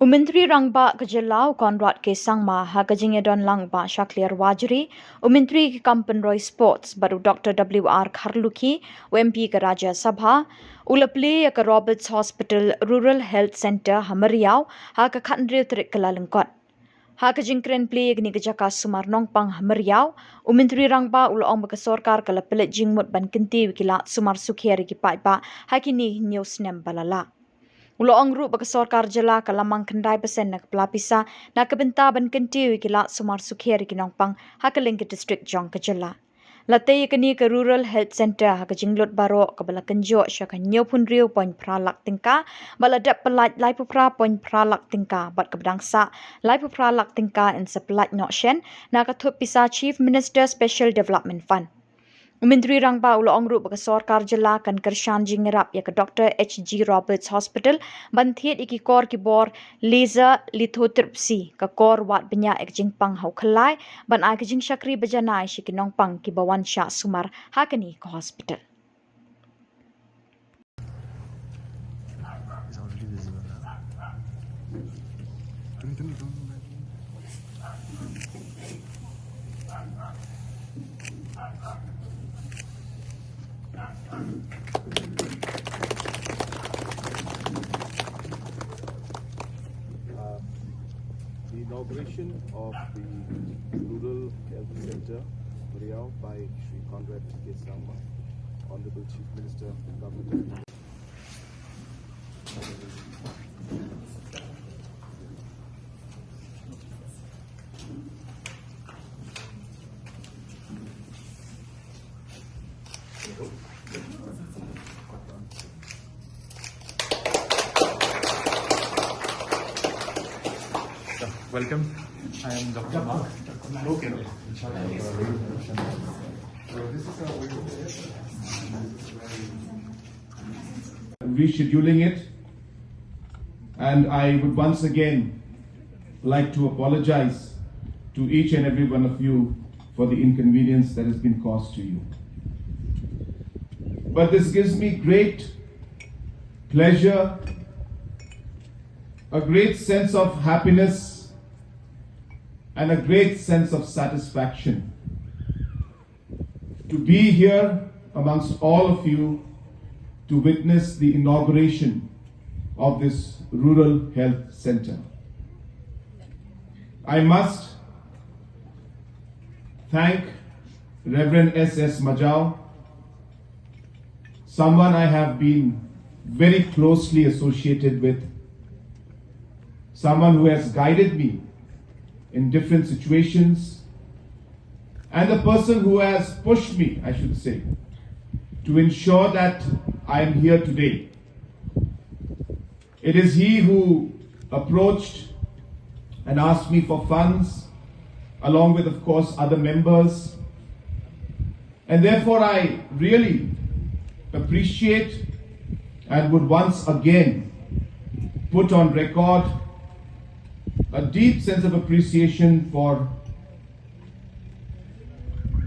Myntri Rangbah Jylla Conrad K Sangma jingdonlang Bah Shakliar Warjri, Myntri Pynroi Sports baru Dr W R Kharlukhi, MP ke Rajya Sabha, Plie ke Roberts Hospital Rural Health Center Myriaw ke Kyntiew tarik Kyllalyngkot. Ke jingkren Plie ni ke jaka sumar nongpang Myriaw, Myntri Rangbah ulong ke sorkar ke pylleit jingmut ban kyntiew sumar sukher ki paidbah kini new snem balala. Ulong ru bagi sorkar Jylla ke lamang kendai pesen nak pisa nak ke bynta ban kyntiew sumar sukher ki nongpang kylleng ke distrik jong ke Jylla. Latay kini ke rural health center ke jinglut baro ke bala kenjo syaka nyopun riu poin pralak tingka bala dap pelait lai pupra poin pralak tingka bat ke bedangsa lai pralak tingka in sepelait nokshen nak ke thup pisa Chief Minister Special Development Fund. Myntri Rangbah ulong ru bagi sorkar Jylla kan kershan jingerap ya ke Dr H.G. Roberts Hospital banthiet iki kor ki bor laser lithotripsy ke kor wat benya ek jingpang hau khalai ban ai ke jing shakri bajanai shi ki nongpang ki bawan sha sumar hakani ke hospital. The inauguration of the Rural Health Center, Myriaw, by Shri Conrad K Sangma, Honorable Chief Minister, Government of India. Welcome. I am Dr. Mark. Okay. Rescheduling it, and I would once again like to apologize to each and every one of you for the inconvenience that has been caused to you. But this gives me great pleasure, a great sense of happiness, and a great sense of satisfaction to be here amongst all of you to witness the inauguration of this Rural Health Center. I must thank Reverend S.S. Majau, someone I have been very closely associated with, someone who has guided me in different situations, and the person who has pushed me, I should say, to ensure that I am here today. It is he who approached and asked me for funds, along with, of course, other members. And therefore, I really appreciate and would once again put on record a deep sense of appreciation for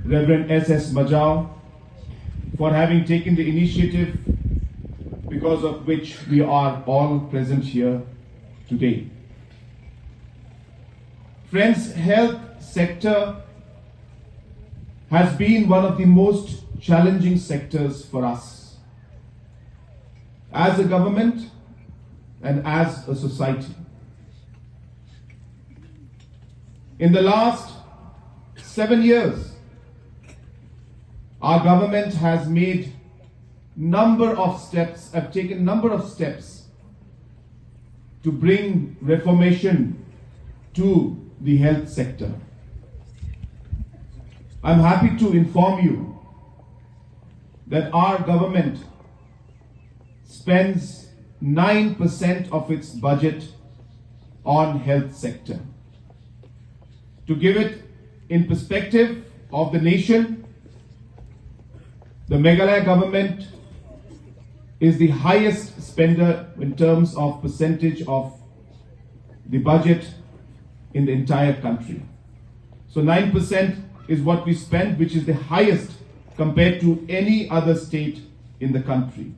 Reverend S.S. Majau for having taken the initiative, because of which we are all present here today. Friends, health sector has been one of the most challenging sectors for us as a government and as a society. In the last 7 years, our government has taken number of steps to bring reformation to the health sector. I'm happy to inform you that our government spends 9% of its budget on health sector. To give it in perspective of the nation, the Meghalaya government is the highest spender in terms of percentage of the budget in the entire country. So 9% is what we spend, which is the highest compared to any other state in the country.